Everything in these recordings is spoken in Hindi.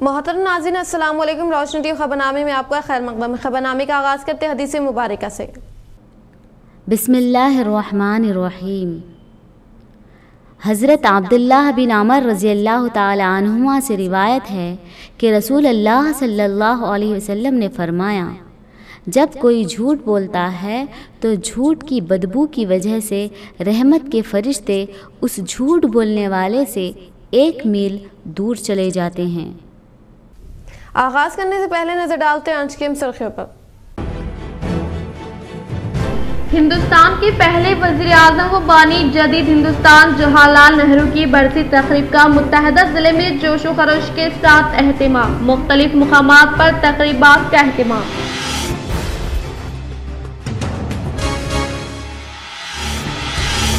मोहतरम नाज़रीन अस्सलाम वालेकुम। रोशनी टीवी खबरनामे में आपका खैर मक़दम। खबरनामे का आगाज़ करते हैं हदीस मुबारक से। बिस्मिल्लाहिर्रहमानिर्रहीम। हज़रत अब्दुल्लाह बिन अमर रज़ियल्लाहु ताला अन्हुमा से रिवायत है कि रसूल अल्लाह सल्लल्लाहु अलैहि वसल्लम ने फरमाया, जब कोई झूठ बोलता है तो झूठ की बदबू की वजह से रहमत के फरिश्ते उस झूठ बोलने वाले से 1 मील दूर चले जाते हैं। आगाज़ करने से पहले नजर डालते हैं आज की सुर्खियों पर। हिंदुस्तान के पहले वज़ीर आज़म व बानी जदीद हिंदुस्तान जवाहरलाल नेहरू की बरसी तकरीब का मुत्तहदा जिले में जोशो खरोश के साथ एहतिमाम। मुख्तलिफ मुकामात पर तकरीबात का एहतिमाम।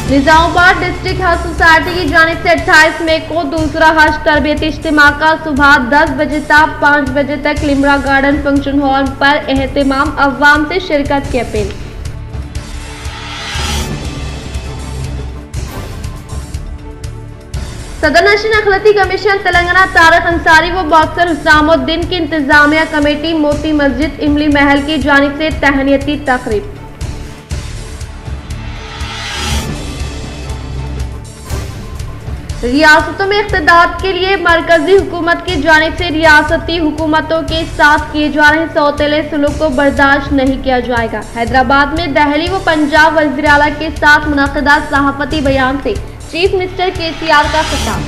निजामुबाद डिस्ट्रिक्ट हज सोसाइटी की जानिब से 28 मई को दूसरा हज तरबियती इज्तिमा का सुबह 10 बजे से 5 बजे तक लिमरा गार्डन फंक्शन हॉल पर एहतिमाम। अवाम से शिरकत की अपील। सदर नशीन अखिलती कमीशन तेलंगाना तारिक अंसारी व बॉक्सर हुस्नामुद्दीन की इंतजामिया कमेटी मोती मस्जिद इमली महल की जानिब से तहनीती तकरीब। रियासतों में इख्तिदार के लिए मरकजी हुकूमत की जानिब से रियासती हुकूमतों के साथ किए जा रहे सौतेले सुलूक को बर्दाश्त नहीं किया जाएगा। हैदराबाद में दिल्ली व पंजाब वज़ीर आला के साथ मुनक़िदा सहाफ़ती बयान से चीफ मिनिस्टर KCR का खिताब।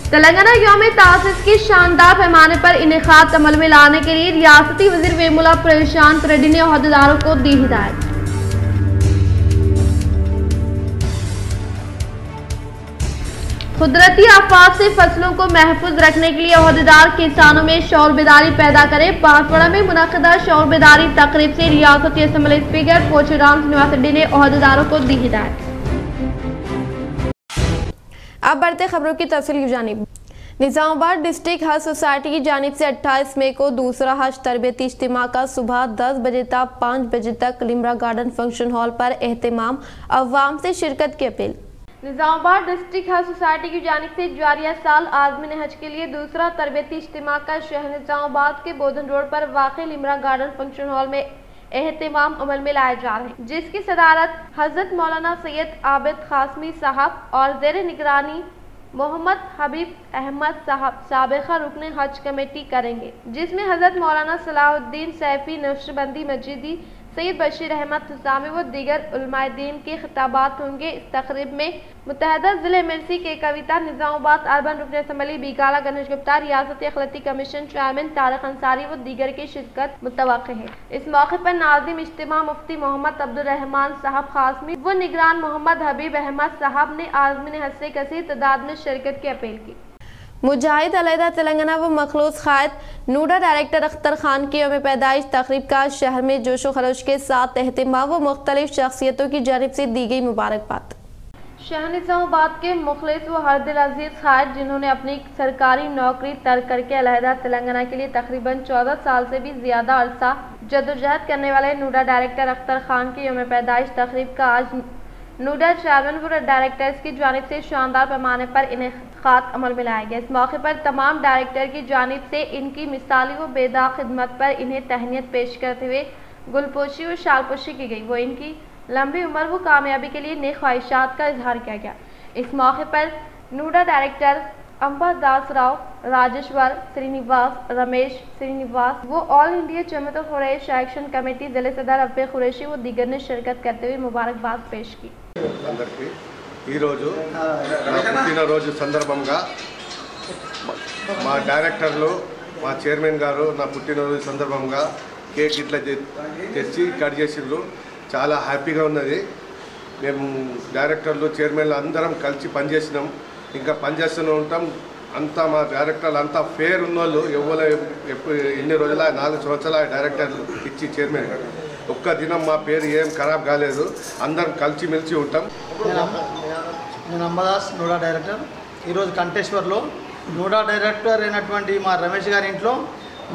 तेलंगाना यौम तासीस की शानदार पैमाने पर इनेकाद अमल में लाने के लिए रियासती वज़ीर वेमुला प्रशांत रेड्डी ने ओहदेदारों को दी हिदायत। कुदरती आफात से फसलों को महफूज रखने के लिए ओहदेदार किसानों में शौर बेदारी पैदा करें। बांसवाड़ा में मुनक़िदा शौर बेदारी तकरीब से रियासती असम्बली स्पीकर पोचुराम श्रीनिवास रेड्डी ने ओहदेदारों को दी हिदायत। अब बढ़ते खबरों की तफसील की जानिब। निजामुबाद डिस्ट्रिक्ट हज सोसाइटी की जानिब से 28 मई को दूसरा हज तरबियती इज्तिमा का सुबह 10 बजे से 5 बजे तक लिमरा गार्डन फंक्शन हॉल पर एहतिमाम। अवाम से शिरकत की अपील। निजामुबाद डिस्ट्रिक्ट हज सोसाइटी की जानिब से जारिया साल आज़मीन हज के लिए दूसरा तरबियती इज्तिमा का शहर निजामुबाद के बोधन रोड पर वाक़ई लिमरा गार्डन फंक्शन हॉल में एहतिमाम अमल में लाए जा रहे हैं, जिसकी सदारत हजरत मौलाना सैयद आबिद कासमी साहब और ज़ेर निगरानी मोहम्मद हबीब अहमद साहब साबिक़ा रुकन हज कमेटी करेंगे, जिसमें हजरत मौलाना सलाहुद्दीन सैफी नक्शबंदी मजीदी सैयद बशीर अहमद हुसामी व दीगर उलमाए दीन के खिताबात होंगे। इस तकरीब में मुत्तहदा जिले एमएलसी के कविता, निजामुबाद अर्बन रुकन असम्बली बीकाला गणेश गुप्ता, रियासती अखिलती कमीशन चेयरमैन तारिक अंसारी व दीगर की शिरकत मुतवक्किल है। इस मौके पर नाज़िम इज्तिमा मुफ्ती मोहम्मद अब्दुर्रहमान साहब खासमी व निगरान मोहम्मद हबीब अहमद साहब ने आज़मीन हज से कसीर तादाद में शिरकत की अपील की। मुजाहिद अलहदा तेलंगाना व मखलूस खायद नूडा डायरेक्टर अख्तर खान की यौम पैदाइश तकरीब का शहर में जोशो खरोश के साथ एहतिमाम व मुख्तलिफ शख्सियतों की जानिब से दी गई मुबारकबाद। शहर निजामुबाद के मुखलिस व हरदिल अजीज खायद, जिन्होंने अपनी सरकारी नौकरी तर्क करके अलहदा तेलंगाना के लिए तकरीबन 14 साल से भी ज्यादा अरसा जदोजहद करने वाले नूडा डायरेक्टर अख्तर खान की यौम पैदाइश तकरीब का आज नूडा चेयरमैन व डायरेक्टर्स की जानिब से शानदार पैमाने पर इनेकाद अमल में लाया गया। इस मौके पर तमाम डायरेक्टर की जानिब से इनकी मिसाली व बेदाग खिदमत पर इन्हें तहनीत पेश करते हुए गुलपोशी व शालपोशी की गई। वो इनकी लंबी उम्र व कामयाबी के लिए नेक ख्वाहिशात का इजहार किया गया। इस मौके पर नूडा डायरेक्टर अंबादास राव, राजेश्वर श्रीनिवास, रमेश श्रीनिवास वो ऑल इंडिया जमात खुरैश एक्शन कमेटी जिले सदर अब्बे खुरैशी व दीगर ने शिरकत करते हुए मुबारकबाद पेश की। పుట్టినరోజు సందర్భంగా మా డైరెక్టర్లు మా చైర్మన్ గారు నా పుట్టినరోజు సందర్భంగా కేక్ ఇట్లా తెచ్చి కట్ చేసిండ్రు. చాలా హ్యాపీగా ఉన్నది. మేము డైరెక్టర్లు చైర్మన్లు అందరం కలిసి పనిచేసినాం, ఇంకా పనిచేస్తూనే ఉంటాం. అంతా మా డైరెక్టర్లు అంతా ఫేర్ ఉన్నోళ్ళు. ఎప్పుడు ఇన్ని రోజుల 4 సంవత్సరాల డైరెక్టర్లు ఇచ్చి చైర్మన్ ఒక్క దినం మా పేరు ఏం ఖరాబ్ కాలేదు. అందరం కలిసిమెలిసి ఉంటాం. నేను అంబాదాస్ నూడా డైరెక్టర్. ఈరోజు కంటేశ్వర్లో నూడా డైరెక్టర్ అయినటువంటి మా రమేష్ గారి ఇంట్లో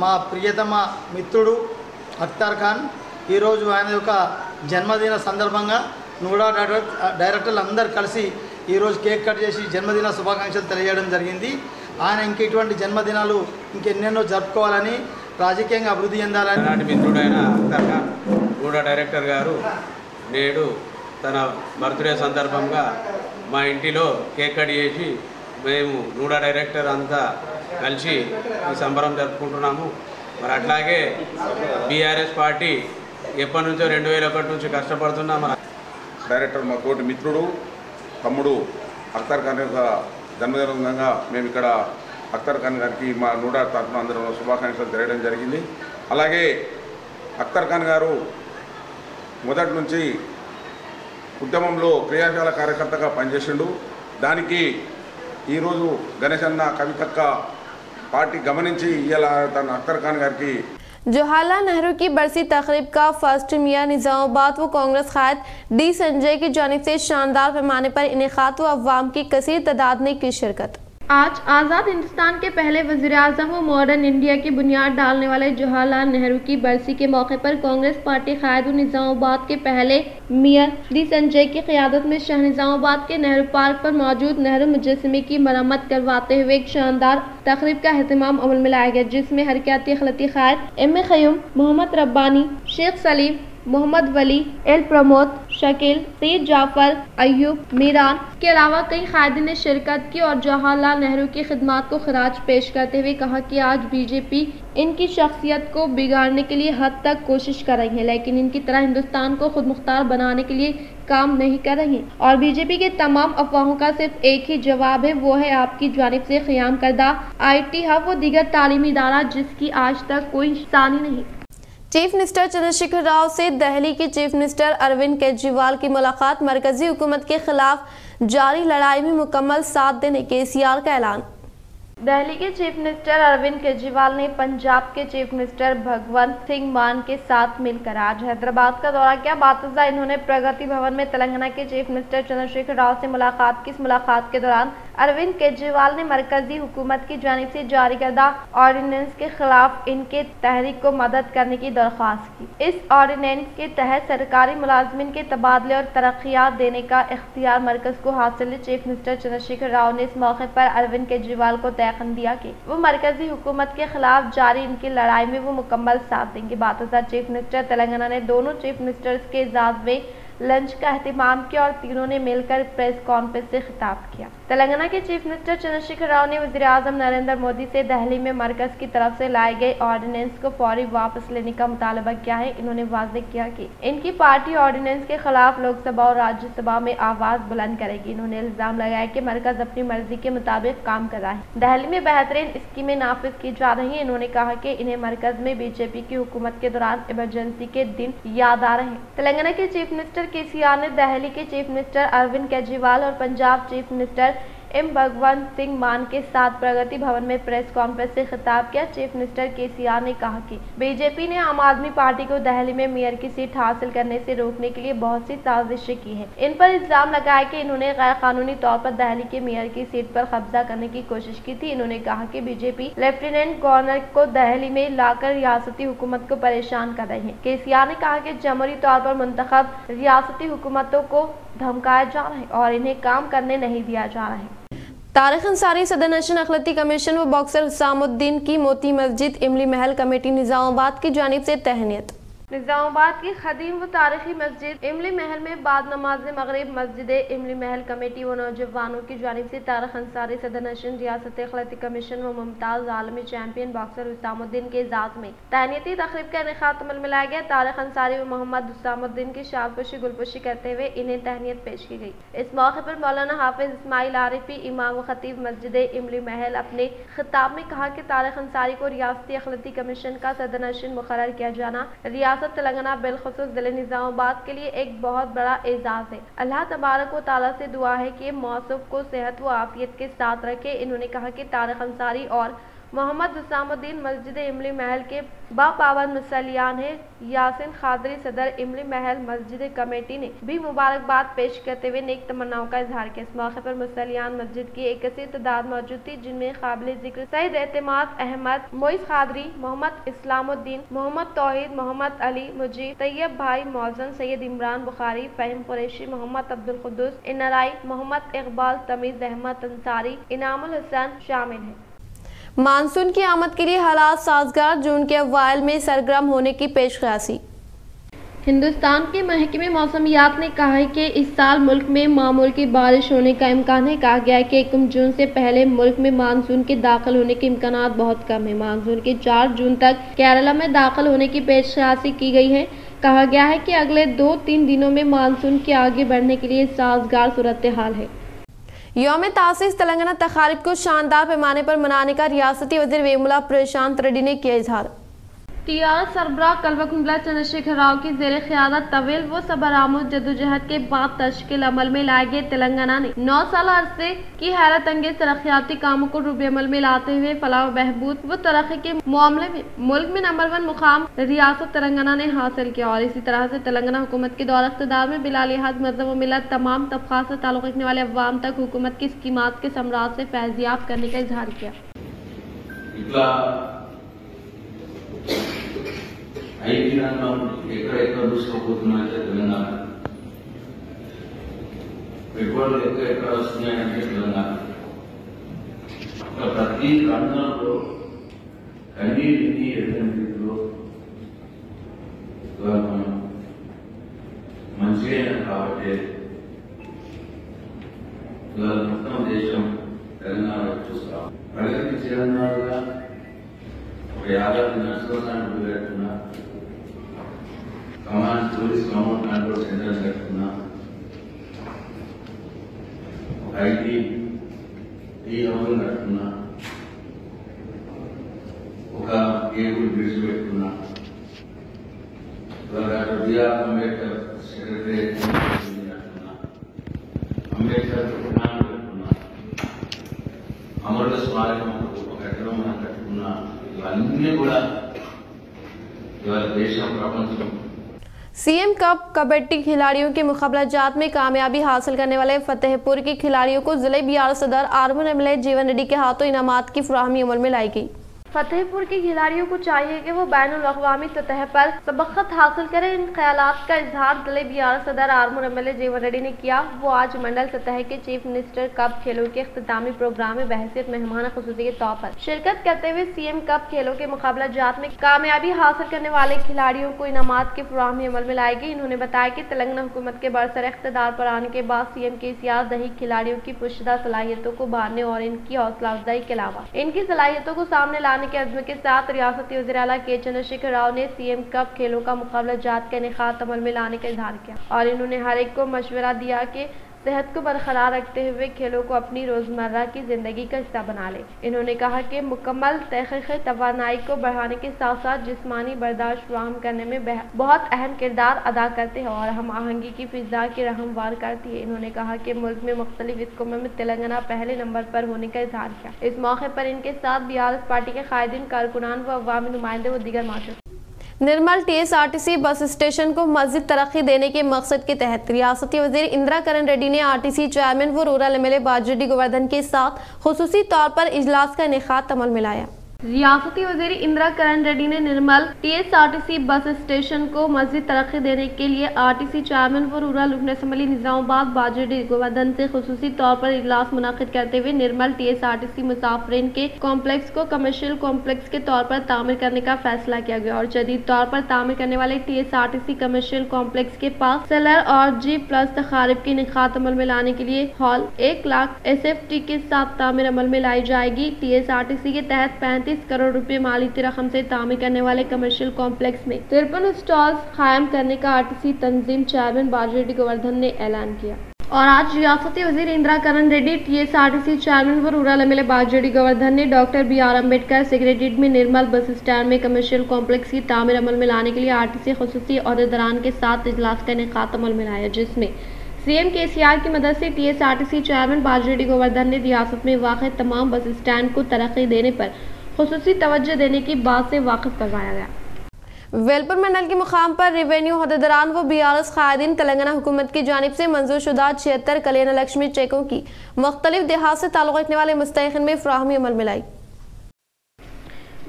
మా ప్రియతమ మిత్రుడు అఖ్తార్ ఖాన్ ఈరోజు ఆయన యొక్క జన్మదిన సందర్భంగా నూడా డైరెక్టర్లు అందరూ కలిసి ఈరోజు కేక్ కట్ చేసి జన్మదిన శుభాకాంక్షలు తెలియజేయడం జరిగింది. ఆయన ఇంక ఇటువంటి జన్మదినాలు ఇంకెన్నెన్నో జరుపుకోవాలని, రాజకీయంగా అభివృద్ధి చెందాలని. నాటి మిత్రుడైన అఖ్తర్ ఖాన్ నూడా డైరెక్టర్ గారు నేడు తన బర్త్డే సందర్భంగా మా ఇంటిలో కేక్ కట్ చేసి మేము నూడా డైరెక్టర్ అంతా కలిసి ఈ సంబరం జరుపుకుంటున్నాము. మరి అట్లాగే బీఆర్ఎస్ పార్టీ ఎప్పటి నుంచో 2001 నుంచి కష్టపడుతున్నాం. డైరెక్టర్ మా తోటి మిత్రుడు తమ్ముడు అఖ్తర్ ఖాన్ యొక్క జన్మదినంగా మేము ఇక్కడ అఖ్తర్ ఖాన్ గారికి మా నూడా తరఫున అందరం శుభాకాంక్షలు తెలియడం జరిగింది. అలాగే అఖ్తర్ ఖాన్ గారు మొదటి నుంచి ఉద్యమంలో క్రియాశీల కార్యకర్తగా పనిచేసిండు. దానికి ఈరోజు గణేష్ అన్న కవితక్క పార్టీ గమనించి ఇలా తన అఖ్తర్ ఖాన్ గారికి जवाहरलाल नेहरू की बरसी तकरीब का फर्स्ट मियाँ निजामाबाद व कांग्रेस कायद डी संजय की जानिब से शानदार पैमाने पर इनेकाद व अवाम की कसीर तादाद ने की शिरकत। आज आज़ाद हिंदुस्तान के पहले वज़ीर-ए-आज़म व मॉडर्न इंडिया की बुनियाद डालने वाले जवाहरलाल नेहरू की बरसी के मौके पर कांग्रेस पार्टी कायद निजामाबाद के पहले मियाँ डी संजय की क़यादत में शहर निजामाबाद के नेहरू पार्क पर मौजूद नेहरू मुजस्समे की मरम्मत करवाते हुए एक शानदार तकरीब का एहतमाम अमल में लाया गया, जिसमें हरकती खलती कायद एम क़य्यूम, मोहम्मद रब्बानी, शेख सलीम, मोहम्मद वली, एल प्रमोद, शकील, सईद जाफर, अयूब, मीरान के अलावा कई कायदीन ने शिरकत की और जवाहरलाल नेहरू की खिदमत को खराज पेश करते हुए कहा कि आज बीजेपी इनकी शख्सियत को बिगाड़ने के लिए हद तक कोशिश कर रही है, लेकिन इनकी तरह हिंदुस्तान को खुद मुख्तार बनाने के लिए काम नहीं कर रही और बीजेपी के तमाम अफवाहों का सिर्फ एक ही जवाब है, वो है आपकी जानिब से क़याम करदा IT हब व दीगर तालीमी इदारा जिसकी आज तक कोई निशानी नहीं। चीफ मिनिस्टर चंद्रशेखर राव से दिल्ली के चीफ मिनिस्टर अरविंद केजरीवाल की मुलाकात, मरकजी हुकूमत के खिलाफ जारी लड़ाई में मुकम्मल साथ देने केसीआर का ऐलान। दिल्ली के चीफ मिनिस्टर अरविंद केजरीवाल ने पंजाब के चीफ मिनिस्टर भगवंत सिंह मान के साथ मिलकर आज हैदराबाद का दौरा किया। बातजा इन्होंने प्रगति भवन में तेलंगाना के चीफ मिनिस्टर चंद्रशेखर राव से मुलाकात की। इस मुलाकात के दौरान अरविंद केजरीवाल ने मरकजी हुकूमत की जानिब से जारी करदा ऑर्डिनेंस के खिलाफ इनके तहरीक को मदद करने की दरख्वास्त की। इस ऑर्डिनेंस के तहत सरकारी मुलाजमिन के तबादले और तरक्यात देने का इख्तियार मरकज को हासिल है। चीफ मिनिस्टर चंद्रशेखर राव ने इस मौके पर अरविंद केजरीवाल को तयखन दिया कि वो मरकजी हुकूमत के खिलाफ जारी इनकी लड़ाई में वो मुकम्मल साथ देंगे। बातजा चीफ मिनिस्टर तेलंगाना ने दोनों चीफ मिनिस्टर्स के एजाज में लंच का एहतमाम किया और तीनों ने मिलकर प्रेस कॉन्फ्रेंस से खिताब किया। तेलंगाना के चीफ मिनिस्टर चंद्रशेखर राव ने वज़ीर-ए-आज़म नरेंद्र मोदी से दिल्ली में मरकज की तरफ से लाए गए ऑर्डिनेंस को फौरी वापस लेने का मुतालबा किया है। इन्होंने वाज़ेह किया कि इनकी पार्टी ऑर्डिनेंस के खिलाफ लोकसभा और राज्यसभा में आवाज बुलंद करेगी। इन्होंने इल्जाम लगाया कि मरकज अपनी मर्जी के मुताबिक काम कर रहा है, दिल्ली में बेहतरीन स्कीमें नाफिज की जा रही है। इन्होंने कहा कि इन्हें मरकज में बीजेपी की हुकूमत के दौरान इमरजेंसी के दिन याद आ रहे हैं। तेलंगाना के चीफ मिनिस्टर केसीआर ने दिल्ली के चीफ मिनिस्टर अरविंद केजरीवाल और Punjab chief minister M Bhagwant Singh मान के साथ प्रगति भवन में प्रेस कॉन्फ्रेंस से खिताब किया। चीफ मिनिस्टर केसीआर ने कहा कि बीजेपी ने आम आदमी पार्टी को दिल्ली में मेयर की सीट हासिल करने से रोकने के लिए बहुत सी साजिशें की हैं। इन पर इल्जाम लगाया कि इन्होंने गैर कानूनी तौर पर दिल्ली के मेयर की सीट पर कब्जा करने की कोशिश की थी। इन्होंने कहा कि बीजेपी लेफ्टिनेंट गवर्नर को दिल्ली में लाकर रियासती हुकूमत को परेशान कर रही है। केसीआर ने कहा कि जमहूरी तौर पर मुंतखब रियासती हुकूमतों को धमकाया जा रहा है और इन्हें काम करने नहीं दिया जा रहा है। तारिक अंसारी सदर नेशनल अखिलती कमीशन व बॉक्सर हुसामुद्दीन की मोती मस्जिद इमली महल कमेटी निजामाबाद की जानिब से तहनीत। निजामाबाद की खदीम व तारीखी मस्जिद इमली महल में बाद नमाज मगरिब मस्जिद इमली महल कमेटी व नौजवानों की जानिब से तारिक अंसारी सदर नेशनल रियासत अखिलती कमीशन व मुमताज़ आलमी चैंपियन बॉक्सर हुसामुद्दीन के एजाज में तहनीती तकरीब का इनेकाद अमल में लाया गया। तारिक अंसारी व मोहम्मद हुसामुद्दीन की शादकुशी गुलपुशी करते हुए इन्हें तहनीत पेश की गई। इस मौके पर मौलाना हाफिज इस्माइल आरिफी इमाम व खतीब मस्जिद इमली महल अपने खिताब में कहा कि तारिक अंसारी को रियासती अखिलती कमीशन का सदर नशीन मुकर्रर किया जाना तेलंगाना बिलखुसूस जिले निजामाबाद के लिए एक बहुत बड़ा एजाज है। अल्लाह तबारक व तआला से दुआ है कि मौसूफ को सेहत व आफियत के साथ रखे। इन्होंने कहा कि तारिक अंसारी और मोहम्मद हुसामुद्दीन मस्जिद इमली महल के बापावन मुसल्लियान है। यासिन खादरी सदर इमली महल मस्जिद कमेटी ने भी मुबारकबाद पेश करते हुए नेक तमन्नाओं का इजहार किया। इस मौके पर मुसल्लियान मस्जिद की एक कसीर तादाद मौजूद थी, जिनमें काबिल जिक्र सईद एतमाद अहमद, मोइस खादरी, मोहम्मद इस्लामुद्दीन, मोहम्मद तौहीद, मोहम्मद अली मुजीब, तैयब भाई मौजन, सैयद इमरान बुखारी, फहीम कुरैशी, मोहम्मद अब्दुल कुद्दूस इनराई, मोहम्मद इकबाल, तमीज अहमद अंसारी, इनामुल हसन शामिल हैं। मानसून की आमद के लिए हालात साजगार, जून के अवाइल में सरगर्म होने की पेशकशी। हिंदुस्तान के महकमे मौसमियात ने कहा है कि इस साल मुल्क में मामूल की बारिश होने का इम्कान है। कहा गया है कि 1 जून से पहले मुल्क में मानसून के दाखिल होने के इम्कानात बहुत कम है। मानसून के 4 जून तक केरला में दाखिल होने की पेशकशी की गई है। कहा गया है कि अगले 2-3 दिनों में मानसून के आगे बढ़ने के लिए साजगार सूरत हाल है। यौम तासीस तेलंगाना तकारीब को शानदार पैमाने पर मनाने का रियासती वज़ीर वेमुला प्रशांत रेड्डी ने किया इजहार। टीआरएस सरबराह कल्वकुंतला चंद्रशेखर राव की ज़ेर क़यादत तवील व सबरामद जदोजहद के बाद तश्कील अमल में लाए गए तेलंगाना ने 9 साल अरसे की हैरत अंगेज तरक्याती कामों को रूबे अमल में लाते हुए फलाह व बहबूद व तरक्की के मामले में मुल्क में नंबर 1 मुकाम रियासत तेलंगाना ने हासिल किया। और इसी तरह से तेलंगाना हुकूमत के दौर इक़्तिदार में बिला लिहाज मज़हब व मिलत तमाम तबक़ात से ताल्लुक़ रखने वाले अवाम तक हुकूमत की स्कीमात के समरात से फैज़याब करने का इजहार किया। 5 దినాల్లో ఎక్కడెక్కడ దూసుకుపోతున్నాయంటే తెలంగాణ పెట్టుబడులు ఎక్కడ వస్తున్నాయంటే తెలంగాణ ప్రతి రంగంలో కన్నీటిని ఎదురు మనం మంచిగా కాబట్టి ఇవాళ మొత్తం దేశం తెలంగాణ చూస్తాం. ప్రగతి తెలంగాణగా ఒక 50 నర్సులు పెట్టుకున్నా, command police command control centre పెట్టుకున్నా, ఒక ఐటీ హౌస్ పెట్టుకున్నా, ఒక కేబుల్ బ్రిడ్జ్ పెట్టుకున్నా, డాక్టర్ బిఆర్ అంబేద్కర్ సెక్రటరీ పెట్టుకున్నా, అంబేద్కర్ పెట్టుకున్నా, అమరుల స్మారకం ఒక కట్టడం మనం కట్టుకున్నా. ఇవన్నీ కూడా ఇవాళ దేశం ప్రపంచం सीएम कप कबड्डी खिलाड़ियों के मुकाबलाजात में कामयाबी हासिल करने वाले फतेहपुर के खिलाड़ियों को जिले बिहार सदर आर्मन एमएलए जीवन रेड्डी के हाथों इनामात की फराहमी अमल में लाई गई। फतेहपुर के खिलाड़ियों को चाहिए कि वो बैनुल अक़वामी सतह पर सबक़त हासिल करें। इन ख्यालात का इजहार जिले बिहार सदर आर्मन एमएलए जीवन रेड्डी ने किया। वो आज मंडल सतह के चीफ मिनिस्टर कप खेलों के इख्तितामी प्रोग्राम में बहसियत मेहमान खुसूसी के तौर पर शिरकत करते हुए सीएम कप खेलों के मुकाबलाजात में कामयाबी हासिल करने वाले खिलाड़ियों को इनामात की फराहमी अमल में लाई गई। इन्होंने बताया कि तेलंगाना हुकूमत के बरसर इख्तिदार पर आने के बाद सीएम की सियासत दही खिलाड़ियों की पुश्ता सलाहियतों को उभारने और इनकी हौसला अफजाई के अलावा इनकी सलाहियतों को सामने लाने के अज़्म के साथ रियासती वज़ीर आला के चंद्रशेखर राव ने सीएम कप खेलों का मुकाबलाजात का इनेकाद अमल में लाने का इजहार किया। और इन्होंने हर एक को मशवरा दिया कि सेहत को बरकरार रखते हुए खेलों को अपनी रोजमर्रा की जिंदगी का हिस्सा बना ले। इन्होंने कहा कि मुकम्मल तहक़ीक़ तवानाई को बढ़ाने के साथ साथ जिस्मानी बर्दाश्त फराहम करने में बहुत अहम किरदार अदा करते हैं और हम आहंगी की फिजा की रहमवार करती है। इन्होंने कहा कि मुल्क में मुख्तलिफ हिस्सों में तेलंगाना पहले नंबर पर होने का इजहार किया। इस मौके पर इनके साथ BRS पार्टी के कायदीन, कारकुनान व अवामी नुमाइंदे व दीगर मौजूद। निर्मल TSRTC बस स्टेशन को मज़ीद तरक्की देने के मकसद के तहत रियासती वज़ीर इंदिरा करण रेड्डी ने RTC चेयरमैन व रूरल एमएलए बाजरेड्डी गोवर्धन के साथ खुसूसी तौर पर इजलास का इनेकाद अमल में लाया। रियासती वज़ीर इंदिरा करण रेड्डी ने निर्मल TSRTC बस स्टेशन को मज़ीद तरक्की देने के लिए RTC चेयरमैन व रूरल रुकन असम्बली निज़ामाबाद बाजरेड्डी गोवर्धन से खुसूसी तौर पर इजलास मुनाकिद करते हुए निर्मल TSRTC मुसाफिरीन के कॉम्प्लेक्स को कमर्शियल कॉम्प्लेक्स के तौर पर तामीर करने का फैसला किया गया। और जदीद तौर पर तामीर करने वाले TSRTC कमर्शियल कॉम्प्लेक्स के पास सेलर और G+ तकारीब के इनेकाद अमल में लाने के लिए हॉल 1 लाख SFT के साथ तामीर अमल में लाई जाएगी। TSRTC के तहत 35 करोड़ रुपए माली रकम से तामीर करने वाले कमर्शियल कॉम्प्लेक्स में 53 स्टॉल्स कायम करने का RTC तंजीम चेयरमैन बाजरेड्डी गोवर्धन ने ऐलान किया। और आज रियासती वज़ीर इंदिरा करण रेड्डी, TSRTC चेयरमैन व रूरल एमएलए बाजरेड्डी गोवर्धन ने डॉक्टर BR अम्बेडकर सेक्रेटेरिएट में निर्मल बस स्टैंड में कमर्शियल कॉम्प्लेक्स की तामीर अमल में लाने के लिए RTC खुसूसी अहदेदारान के साथ इजलास का इनेकाद अमल में लाया, जिसमें CM KCR की मदद से TSRTC चेयरमैन बाजरेड्डी गोवर्धन ने रियासत में वाक़ तमाम बस स्टैंड को तरक्की देने पर खुसूसी तवज्जो देने की बात से वाकिफ करवाया गया। वेलपुर मंडल के मुकाम पर रेवेन्यू अहदेदारान व BRS कायदीन तेलंगाना हुकूमत की जानिब से मंजूर शुदा 76 कल्याण लक्ष्मी चेकों की मुख्तलिफ देहात से ताल्लुक़ रखने वाले मुस्तहिक़ीन में फ़राहमी अमल में लाई।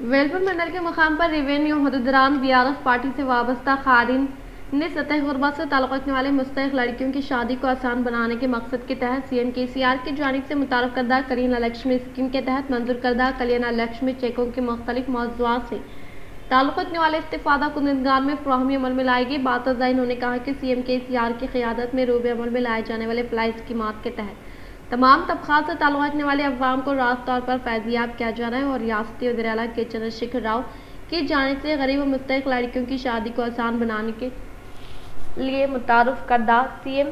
वेलपुर मंडल के मुकाम पर रेवेन्यू अहदेदारान BRS पार्टी से वाबस्ता कायदीन ने सतह गुरबत से ताल्लुक़ रखने वाले मुस्तहिक़ लड़कियों की शादी को आसान बनाने के मकसद के तहत CM KCR की जानिब से मुतारफ़ करदा कल्याण लक्ष्मी स्कीम के तहत मंजूर करदा कल्याण लक्ष्मी चेकों के मुख्तलिफ मौज़ूआत से ताल्लुक़ रखने वाले इस्तिफ़ादा कुंदगार में फ़राहमी अमल में लाई गई। बात उन्होंने कहा कि CM KCR की क़यादत में रूबे अमल में लाए जाने वाले फ़लाई स्कीमात के तहत तमाम तबक़ात से ताल्लुक़ रखने वाले अवाम को रास्त तौर पर फैज़याब किया जा रहा है और रियासती वज़ीर आला के चंद्रशेखर राव की जानिब से गरीब व मुस्तहिक़ लड़कियों की शादी को आसान बनाने के लिए मुतारफ़ करदा CM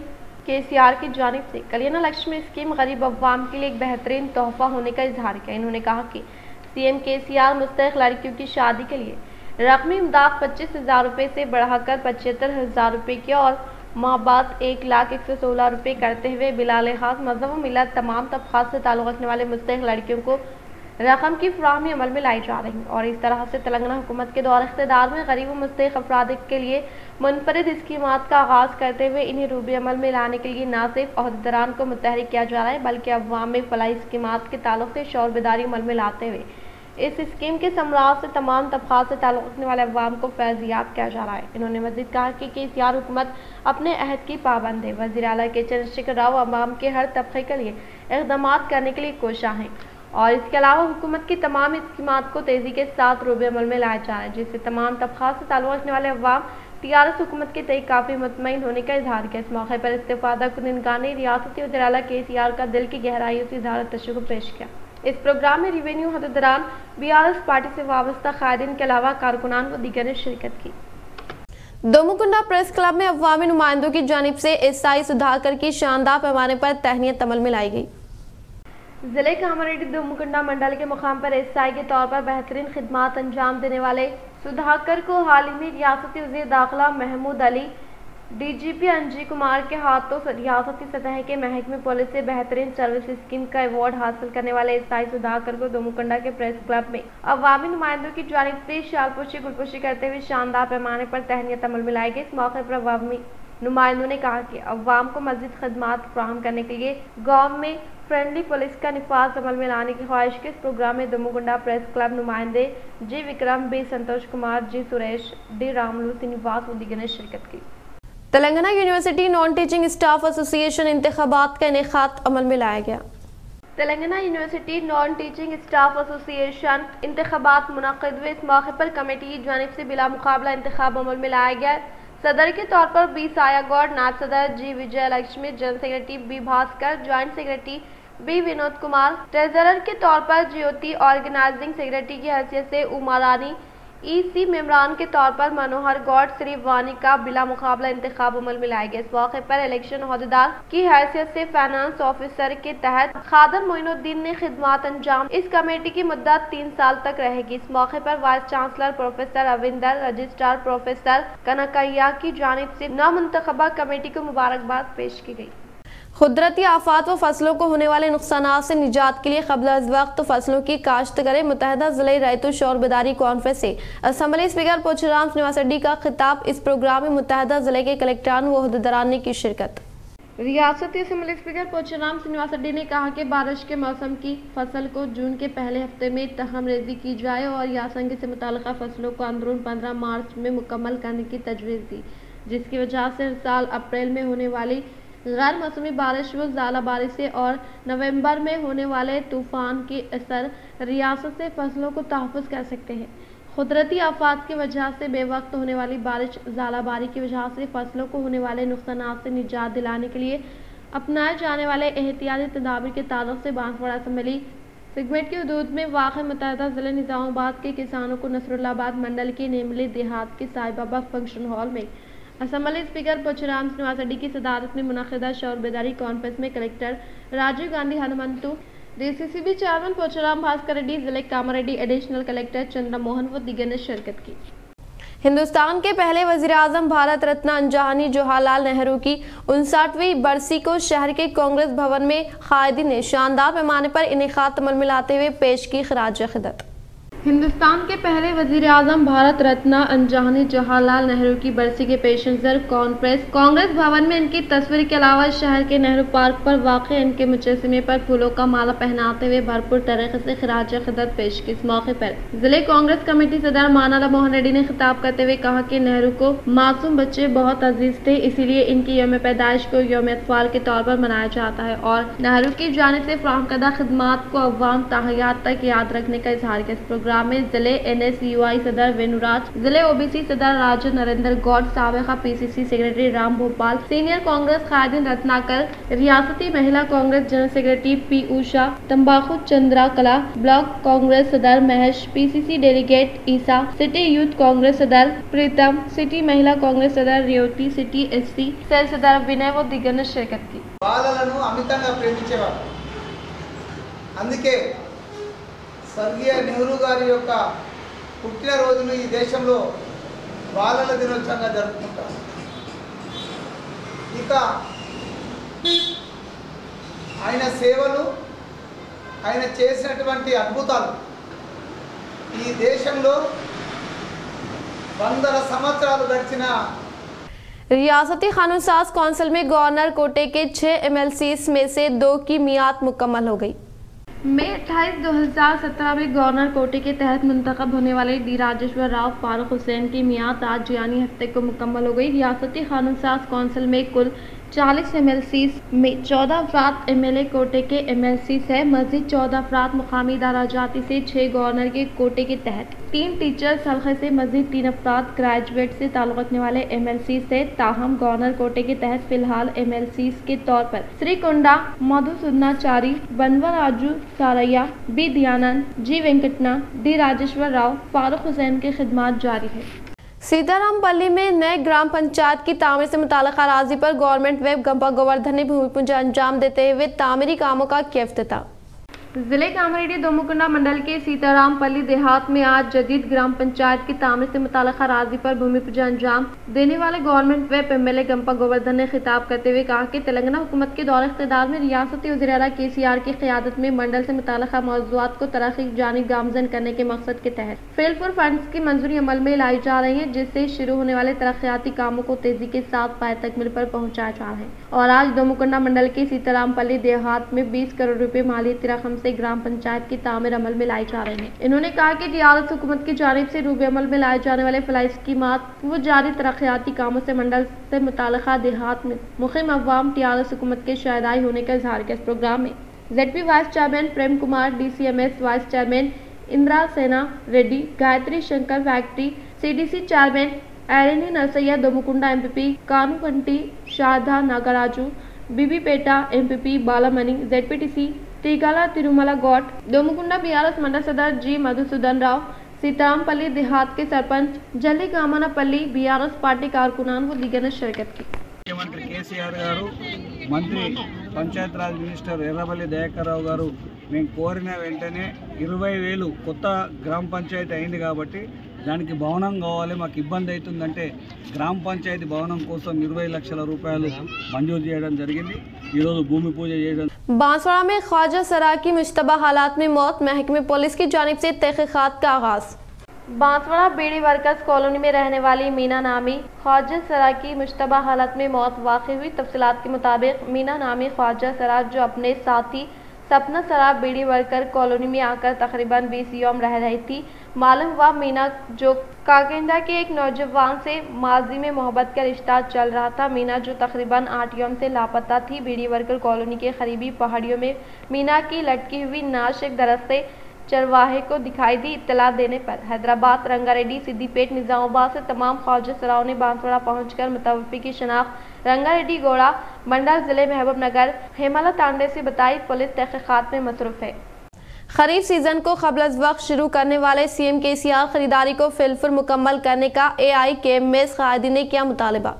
KCR की जानिब से कल्याण लक्ष्मी स्कीम गरीब अवाम के लिए एक बेहतरीन तोहफ़ा होने का इजहार किया। इन्होंने कहा कि CM KCR मुस्तहिक़ लड़कियों की शादी के लिए रकमी इमदाद 25,000 रुपये से बढ़ाकर 75,000 रुपये की और माबाद 1,01,16 रुपये करते हुए बिला लिहाज मज़हब व मिलत तमाम तबक़ात से ताल्लुक़ रखने वाले मुस्तहिक़ लड़कियों को रकम की फ़राहमी अमल में लाई जा रही है और इस तरह से तेलंगाना हुकूमत के दौर इख्तियार में गरीब व मुस्तहिक़ अफराद के लिए मुनफरिद स्कीमात का आगाज़ करते हुए इन्हें रूबे अमल में लाने के लिए न सिर्फ अहदेदारान को मुतहरिक किया जा रहा है बल्कि अवाम में फलाई स्कीमात के ताल्लुक़ से शौर बेदारी अमल में लाते हुए इस स्कीम के समरात से तमाम तबक़ात से ताल्लुक़ रखने वाले अवाम को फैज़याब किया जा रहा है। इन्होंने मज़ीद कहा कि KCR हुकूमत अपने अहद की पाबंद है। वज़ीर आला के चंद्रशेखर राव अवाम के हर तबक़े के लिए इक़दामात करने के लिए कोशा हैं और इसके अलावा हुकूमत की तमाम स्कीमात को तेज़ी के साथ रूबे अमल में लाया जा रहा है जिससे तमाम तबक़ात से ताल्लुक़ रखने वाले अवाम TRS हुकूमत के तय काफ़ी मुतमईन होने का इजहार किया। इस मौके पर इस्तिफ़ादा कुंदगार ने रियासती वज़ीर आला KCR का दिल की गहराइयों से इज़हार तशक्कुर पेश किया। इस प्रोग्राम में रेवेन्यू अहदेदारान BRS पार्टी से वाबस्ता कायदीन के अलावा कारकुनान व दीगर ने शिरकत की। दोमुकुंडा प्रेस क्लब में अवामी नुमाइंदों की जानिब से SI सुधाकर की शानदार पैमाने पर तहनीत अमल में लाई गई। जिले कामारेड्डी दोमुकुंडा मंडल के मुकाम पर SI के तौर पर बेहतरीन खिदमात अंजाम देने वाले सुधाकर को हाल ही में रियासती वज़ीर दाखिला महमूद अली DGP अंजी कुमार के हाथों रियासती सतह के महकमे पुलिस से बेहतरीन सर्विस स्कीम का अवार्ड हासिल करने वाले SI सुधाकर को दोमुकुंडा के प्रेस क्लब में अवामी नुमाइंदों की जानिब से शालपोशी गुलपोशी करते हुए शानदार पैमाने पर तहनीत अमल में लाई गई। इस मौके पर अवामी नुमाइंदों ने कहा कि अवाम को मज़ीद खदमात फराहम करने के लिए गाँव में फ्रेंडली पुलिस का निफाज अमल में लाने की ख्वाहिश के इस प्रोग्राम में दोमुकुंडा प्रेस क्लब नुमाइंदे G Vikram, B Santosh Kumar, G Suresh, D Ramulu, Srinivas व दीगर ने शिरकत की। Telangana university non teaching staff association इंतखाबात का इनेकाद अमल में लाया गया। Telangana university non teaching staff association इंतखाबात मुनक़िद हुए। इस मौके पर कमेटी की जानिब से बिला मुकाबला इंतखाब अमल में लाया गया। सदर के तौर पर B साया गौड़, नायब सदर G Vijaya Lakshmi, general secretary B Bhaskar, joint secretary B Vinod Kumar, treasurer के तौर पर ज्योति, ऑर्गेनाइजिंग सेक्रेटरी की हैसियत से उमा रानी, EC मेम्बरान के तौर पर मनोहर गौड़, श्री वानी का बिला मुकाबला इंतखाब अमल में लाया गया। इस मौके पर इलेक्शन अहदेदार की हैसियत से फाइनेंस ऑफिसर के तहत खादर मोइनुद्दीन ने खिदमात अंजाम। इस कमेटी की मुद्दत 3 साल तक रहेगी। इस मौके पर vice chancellor professor Ravinder, registrar professor Kanakaiah की जानिब से नवमुंतखबा कमेटी को मुबारकबाद पेश की गई। कुदरती आफात व फसलों को होने वाले नुकसानात से निजात के लिए क़ब्ल अज़ वक्त फसलों की काश्त करें। मुत्तहिदा ज़िले रैतु शौर बेदारी कॉन्फ्रेंस से असम्बली स्पीकर पोचराम श्रीनिवास रेड्डी का खिताब। इस प्रोग्राम में मुत्तहिदा ज़िले के कलेक्टरान व अहदेदारान ने की शिरकत। रियासती असम्बली स्पीकर पोचराम श्रीनिवास रेड्डी ने कहा कि बारिश के मौसम की फसल को जून के पहले हफ्ते में तहम रेजी की जाए और यासंगी से मुताल्लिक़ा फसलों को अंदरून 15 मार्च में मुकम्मल करने की तजवीज़ दी, जिसकी वजह से हर साल अप्रैल में होने वाली गैर मौसमी बारिश व ज़ालाबारी से और नवंबर में होने वाले तूफ़ान के असर रियासत से फसलों को तहफ़्फ़ुज़ कर सकते हैं। कुदरती आफात की वजह से बेवक्त होने वाली बारिश, ज़ालाबारी की वजह से फसलों को होने वाले नुकसानात से निजात दिलाने के लिए अपनाए जाने वाले एहतियाती तदाबीर के ताल्लुक़ से बांसवाड़ा असम्बली सेगमेंट की हदूद में वाक़ मुत्तहिदा ज़िले निज़ामाबाद के किसानों को नसरुल्लाबाद मंडल के नेमली देहात के साई बाबा फंक्शन हॉल में असम्बली स्पीकर पोचराम श्रीनिवास रेड्डी की सदारत में मुनक़िदा शौर बेदारी कॉन्फ्रेंस में collector Rajiv Gandhi Hanumanthu, DCCB chairman Pocharam Bhaskar Reddy, जिले कामारेड्डी एडिशनल कलेक्टर चंद्र मोहन व दीगर ने शिरकत की। हिंदुस्तान के पहले वज़ीर आज़म भारत रत्न अंजहानी जवाहरलाल नेहरू की 59वीं बरसी को शहर के कांग्रेस भवन में कायदीन ने शानदार पैमाने पर इनेकाद अमल में लाते हुए पेश की खराज अक़ीदत। हिंदुस्तान के पहले वजीर आजम भारत रत्न अनजानी जवाहरलाल नेहरू की बरसी के पेश नज़र कांग्रेस भवन में इनकी तस्वीर के अलावा शहर के नेहरू पार्क पर वाक़ इनके मुजस्समे पर फूलों का माला पहनाते हुए भरपूर तरीके से खिराज अक़ीदत पेश की। इस मौके पर जिले कांग्रेस कमेटी सदर मानाला मोहन रेड्डी ने खिताब करते हुए कहा कि नेहरू को मासूम बच्चे बहुत अजीज थे, इसीलिए इनकी यौम पैदाइश को यौम इत्फाल के तौर पर मनाया जाता है और नेहरू की जानिब से फराहम करदा खिदमात को अवाम ताहयात तक याद रखने का इजहार किया। इस प्रोग्राम में जिले NSUI सदर वेनुराज, जिले OBC सदर राजा नरेंद्र गौड़, साबिका PCC secretary Ram Bhopal, senior Congress कायदीन रत्नाकर, रियासती Mahila Congress general secretary P Usha, तंबाकू चंद्रा कला, ब्लॉक कांग्रेस सदर Mahesh, PCC delegate Isa, city youth Congress सदर प्रीतम, सिटी महिला कांग्रेस सदर रेवती, सिटी SC सेल सदर विनय व दिगर ने शिरकत की। బాలలను అమితంగా ప్రేమించేవారు। అందుకే స్వర్గీయ నెహ్రూ గారి యొక్క పుట్టినరోజును ఈ దేశంలో బాలల దినోత్సవంగా జరుపుకుంటారు। ఇక ఆయన సేవలు, ఆయన చేసినటువంటి అద్భుతాలు ఈ దేశంలో వందల సంవత్సరాలు గడిచిన रियासती कानून साज कौंसिल में गवर्नर कोटे के 6 MLCs में से 2 की मियाद मुकम्मल हो गई। मई 28, 2017 में गवर्नर कोटे के तहत मुंतखब होने वाले डी राजेश्वर राव फारूक हुसैन की मियाद आज यानी हफ्ते को मुकम्मल हो गई। रियासती कानून साज कौंसिल में कुल 40 MLCs में 14 अफराद MLA कोटे के MLCs है। मजीद 14 अफराद मुकामी दराजाती से 6 गवर्नर के कोटे के तहत 3 टीचर्स हल्के से मजीद 3 अफराद ग्रेजुएट से ताल्लुक़ रखने वाले MLCs है। ताहम गवर्नर कोटे के तहत फिलहाल MLCs के तौर पर श्री कुंडा, मधुसूदनाचारी, बनवराजू Saraiah, B Dayanand, G वेंकटना, D Rajeshwar Rao, Farooq Hussain की खिदमत जारी है। सीतारामपल्ली में नए ग्राम पंचायत की तामीर से मुताल्लिक़ अराज़ी पर गवर्नमेंट वेब गंपा गोवर्धन ने भूमि पूजन अंजाम देते हुए तामीरी कामों का किया इफ्तिताह। जिले कामारेड्डी दोमुकुंडा मंडल के सीतारामपल्ली देहात में आज जदीद ग्राम पंचायत की तामीर से मुताल्लिक़ अराज़ी पर भूमि पूजन अंजाम देने वाले government web MLA Gumpa Govardhan ने खिताब करते हुए कहा कि तेलंगाना हुकूमत के दौर इख्तियार में रियासती वज़ीर आला KCR की क़यादत में मंडल से मुताल्लिक़ मौज़ूआत को तरक्की की जानिब गामज़न करने के मकसद के तहत फील्ड फंड्स की मंजूरी अमल में लाई जा रही है, जिससे शुरू होने वाले तरक्याती कामों को तेजी के साथ पाए तकमील पर पहुँचाया जा रहा है। और आज दोमुकुंडा मंडल के सीतारामपल्ली देहात में 20 करोड़ रुपए मालियती रकम से ग्राम पंचायत की तामीर अमल में लाई जा रही है। इन्होंने कहा कि DRS हुकूमत की जानिब से रूबे अमल में लाए जाने वाले फलाई स्कीमात व जारी तरक्याती कामों से मंडल से मुताल्लिक़ा देहात में मुक़ीम अवाम DRS हुकूमत के शायदाई होने का इजहार किया। इस प्रोग्राम में ZP vice chairman Prem Kumar, DCMS vice chairman Indira Sena Reddy, Gayatri Shankar factory, CDC chairman Erini Narsaiah, Domakonda MPP Kanupanti Sharada Nagaraju, Bibipet MPP Balamani, ZPTC Tikala Tirumala Goud, Domakonda BRS mandal सदर G मधुसूदन राव, सीतारामपल्ली देहात के सरपंच जल्ली कामनापल्ली, BRS पार्टी कारकुनान व दीगर ने शिरकत की। मुख्यमंत्री KCR గారు, మంత్రి పంచాయతీరాజ్ మినిస్టర్ ఎర్రబెల్లి దయాకర్ రావు గారు మేము కోరిన వెంటనే 20,000 కొత్త గ్రామ పంచాయతీ అయింది కాబట్టి దానికి భవనం కావాలి, మాకు ఇబ్బంది అవుతుందంటే గ్రామ పంచాయతీ భవనం కోసం 20 లక్షల రూపాయలు మంజూరు చేయడం జరిగింది। ఈ రోజు భూమి పూజ చేయడం। बांसवाड़ा में ख्वाजा सरा की मुश्तबा हालात में मौत, महकमे पुलिस की जानिब से तहकीकात का आगाज। बांसवाड़ा बीड़ी वर्कर्स कॉलोनी में रहने वाली मीना नामी ख्वाजा सरा की मुश्तबा हालत में मौत वाक़ई हुई। तफसीलात के मुताबिक मीना नामी ख्वाजा सरा जो अपने साथी सपना सरा बीड़ी वर्कर कॉलोनी में आकर तकरीबन 20 यौम रह रही थी। मालूम हुआ मीना जो काकेंदा के एक नौजवान से माजी में मोहब्बत का रिश्ता चल रहा था। मीना जो तकरीबन 8 यौम से लापता थी। बीड़ी वर्कर कॉलोनी के करीबी पहाड़ियों में मीना की लटकी हुई नाश एक दरख्त से चरवाहे को दिखाई दी। इत्तला देने पर हैदराबाद, रंगारेड्डी, सिद्दीपेट, निजामाबाद से तमाम ख्वाजा सराओं ने बांसवाड़ा पहुंचकर मुतवफ़्फ़ी की शनाख्त रंगारेड्डी गोड़ा मंडल जिले महबूब नगर हेमला तांडे से बताई। पुलिस तहक़ीक़ात में मसरूफ़ है। खरीफ सीजन को क़ब्ल अज़ वक्त शुरू करने वाले CM KCR खरीदारी को फिलफुल मुकम्मल करने का AIKMS कायदीन ने किया मुतालबा।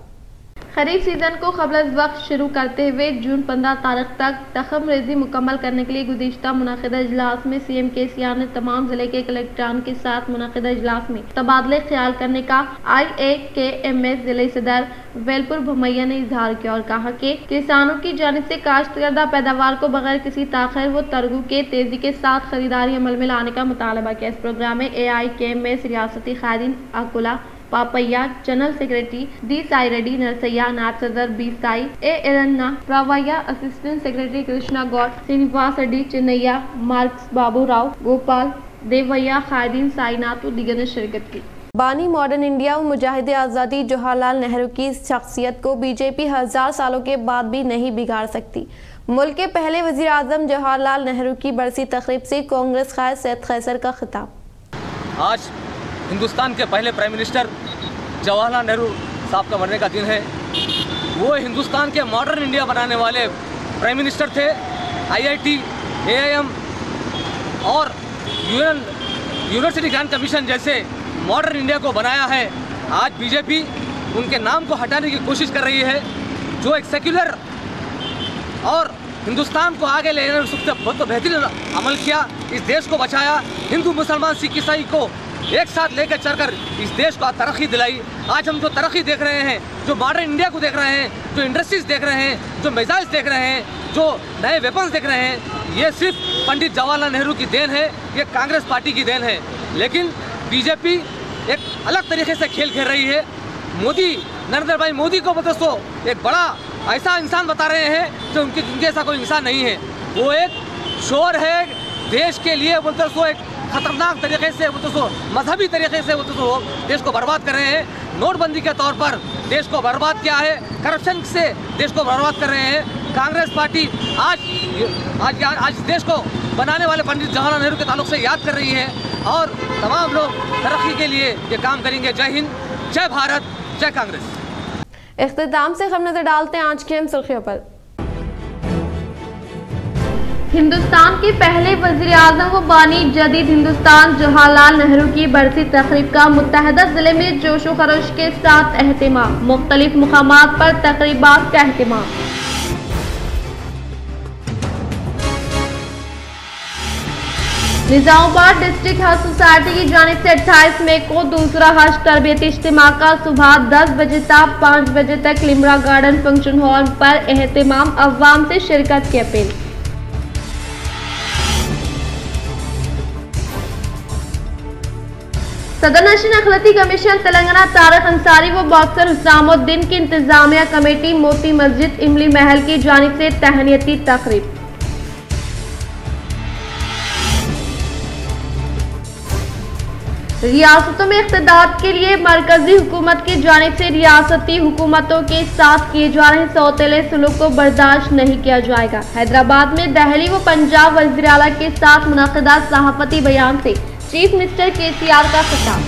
खरीफ सीजन को क़ब्ल वक्त शुरू करते हुए जून 15 तारीख तक तखम रेजी मुकम्मल करने के लिए गुज़िश्ता मुनाक़िदा इजलास में सीएम केसीआर ने तमाम जिले के कलेक्टरान के साथ मुनाक़िदा इजलास में तबादले ख्याल करने का IAKMS जिले सदर वेलपुर भमैया ने इजहार किया और कहा कि किसानों की जानिब से काश्त करदा पैदावार को बगैर किसी ताख़िर व तरगु के तेजी के साथ खरीदारी अमल में लाने का मुतालबा किया। इस प्रोग्राम में AIKMS रियासती कायदीन Akula Papaiah, general secretary D Sai Reddy Narsaiah, नायब सदर B Sai A Eranna Pravaiah, assistant secretary Krishna Goud, Srinivas Reddy Chinnaiah, Marx Babu Rao, Gopal Devaiah, कायदीन साईनाथ और दीगर ने शिरकत की। बानी मॉडर्न इंडिया व मुजाहिद आज़ादी जवाहरलाल नेहरू की शख्सियत को बीजेपी 1000 सालों के बाद भी नहीं बिगाड़ सकती। मुल्क के पहले वज़ीर आज़म जवाहरलाल नेहरू की बरसी तकरीब से कांग्रेस क़ायद सैयद खैसर का खिताब। आज हिंदुस्तान के पहले प्राइम मिनिस्टर जवाहरलाल नेहरू साहब का मरने का दिन है। वो हिंदुस्तान के मॉडर्न इंडिया बनाने वाले प्राइम मिनिस्टर थे। IIT, AIM और यूनिवर्सिटी ग्रांट कमीशन जैसे मॉडर्न इंडिया को बनाया है। आज बीजेपी उनके नाम को हटाने की कोशिश कर रही है। जो एक सेक्युलर और हिंदुस्तान को आगे ले जाने में बहुत बेहतरीन अमल किया, इस देश को बचाया, हिंदू मुसलमान सिख ईसाई को एक साथ लेकर चलकर इस देश को तरक्की दिलाई। आज हम जो तरक्की देख रहे हैं, जो मॉडर्न इंडिया को देख रहे हैं, जो इंडस्ट्रीज देख रहे हैं, जो मिसाइल्स देख रहे हैं, जो नए वेपन्स देख रहे हैं, ये सिर्फ पंडित जवाहरलाल नेहरू की देन है, ये कांग्रेस पार्टी की देन है। लेकिन बीजेपी एक अलग तरीके से खेल खेल रही है। मोदी, नरेंद्र भाई मोदी को मतलब एक बड़ा ऐसा इंसान बता रहे हैं जो उनके ऐसा कोई इंसान नहीं है। वो एक शोर है देश के लिए, मतलब एक खतरनाक तरीके से मजहबी तरीके से देश को बर्बाद कर रहे हैं। नोटबंदी के तौर पर देश को बर्बाद किया है, करप्शन से देश को बर्बाद कर रहे हैं। कांग्रेस पार्टी आज देश को बनाने वाले पंडित जवाहरलाल नेहरू के ताल्लुक से याद कर रही है और तमाम लोग तरक्की के लिए ये काम करेंगे। जय हिंद, जय भारत, जय कांग्रेस। इख्तिताम से हम नजर डालते हैं आज की अहम सुर्खियों पर। हिंदुस्तान के पहले वज़ीर आज़म व बानी जदीद हिंदुस्तान जवाहरलाल नेहरू की बरसी तकरीब का मुत्तहदा जिले में जोश व खरोश के साथ एहतिमाम। मुख्तलिफ मुकामात पर तकरीबात का एहतिमाम। निजामुबाद डिस्ट्रिक्ट हज सोसाइटी की जानिब से 28 मई को दूसरा हज तरबियती इज्तिमा का सुबह 10 बजे से 5 बजे तक लिम्रा गार्डन फंक्शन हॉल पर एहतिमाम। अवाम से शिरकत की अपील। सदरनशीन अखिलती कमीशन तेलंगाना तारिक अंसारी व बॉक्सर हुसामुद्दीन की इंतजामिया कमेटी मोती मस्जिद इमली महल की जानिब से तहनीती तकरीब। रियासतों में इख्तिदार के लिए मरकजी हुकूमत की जानिब से रियासती हुकूमतों के साथ किए जा रहे सौतेले सलूक को बर्दाश्त नहीं किया जाएगा। हैदराबाद में दिल्ली व पंजाब वज़ीर आला के साथ मुनाक़िदा सहाफ़ती बयान से चीफ मिनिस्टर केसीआर का खिताब।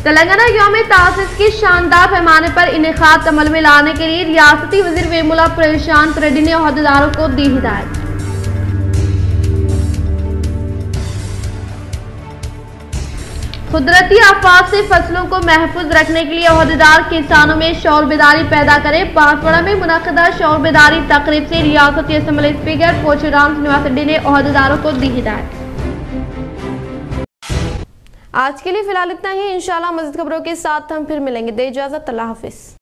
तेलंगाना यौम तासीस की शानदार पैमाने पर इनेकाद अमल में लाने के लिए रियासती वज़ीर वेमुला प्रशांत रेड्डी ने ओहदेदारों को दी हिदायत। कुदरती आफात से फसलों को महफूज रखने के लिए ओहदेदार किसानों में शौर बेदारी पैदा करें। बांसवाड़ा में मुनक़िदा शौर बेदारी तकरीब से रियासती असम्बली स्पीकर पोचुराम श्रीनिवास रेड्डी ने ओहदेदारों को दी हिदायत। आज के लिए फिलहाल इतना ही। इंशाल्लाह मज़ीद खबरों के साथ हम फिर मिलेंगे। दे इजाज़त, अल्लाह हाफिज़।